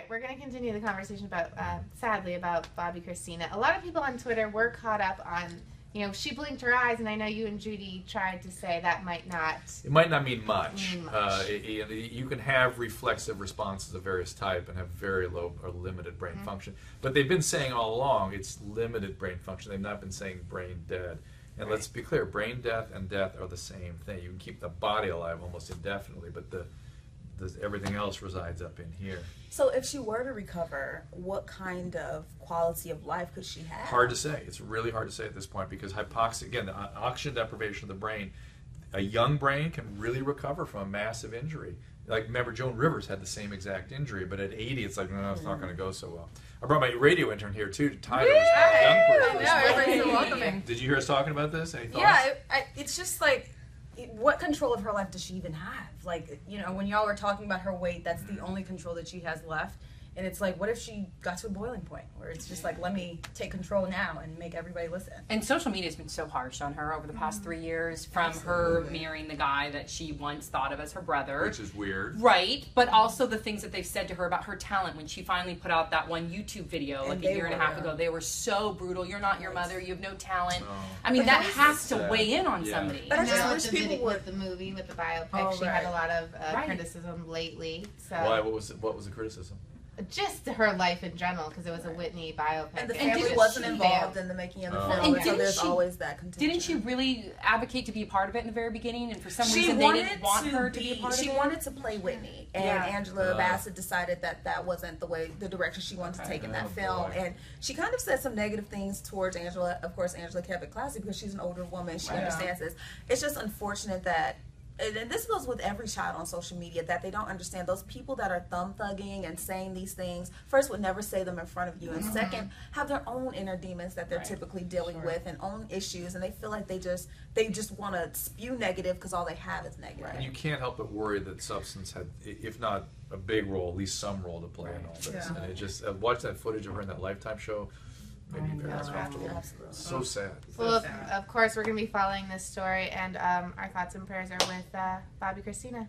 right, we're going to continue the conversation about, sadly, about Bobbi Kristina. A lot of people on Twitter were caught up on, you know, she blinked her eyes, and I know you and Judy tried to say that might not... It might not mean much. You can have reflexive responses of various type and have very low or limited brain function. But they've been saying all along it's limited brain function. They've not been saying brain dead. And let's be clear, brain death and death are the same thing. You can keep the body alive almost indefinitely, but everything else resides up in here. So if she were to recover, what kind of quality of life could she have? Hard to say. It's really hard to say at this point because hypoxia, again, the oxygen deprivation of the brain, a young brain can really recover from a massive injury. Like, remember, Joan Rivers had the same exact injury, but at 80, it's like, no, it's not going to go so well. I brought my radio intern here, too, to Tyler, who's a young person. I know, everybody's so welcoming. Did you hear us talking about this? Any thoughts? Yeah, it's just like, what control of her life does she even have? Like, you know, when y'all are talking about her weight, that's the only control that she has left. And it's like, what if she got to a boiling point where it's just like, let me take control now and make everybody listen? And social media has been so harsh on her over the past 3 years, from her marrying the guy that she once thought of as her brother. Which is weird. Right, but also the things that they've said to her about her talent. When she finally put out that one YouTube video like a year and a half ago, they were so brutal. You're not your mother, you have no talent. Oh. I mean, that has to weigh in on somebody. But I just wish people with the movie, with the biopic, she had a lot of criticism lately. So. Why? What was the criticism? Just her life in general, because it was a Whitney biopic. And the family wasn't involved in the making of the film, and so there's always that contention. Didn't she really advocate to be a part of it in the very beginning, and for some reason they didn't want her to be a part of it? She wanted to play Whitney, and Angela Bassett decided that that wasn't the direction she wanted to take in that film, and she kind of said some negative things towards Angela. Of course, Angela kept it classy because she's an older woman. She understands this. It's just unfortunate that, and this goes with every child on social media, that they don't understand those people that are thumb thugging and saying these things, first, would never say them in front of you, and second, have their own inner demons that they're typically dealing with and own issues, and they feel like they just want to spew negative because all they have is negative. And you can't help but worry that substance had, if not a big role, at least some role to play in all this. And it just, watch that footage of her in that Lifetime show. Made me very uncomfortable. So sad. Well, of course, we're going to be following this story, and our thoughts and prayers are with Bobbi Kristina.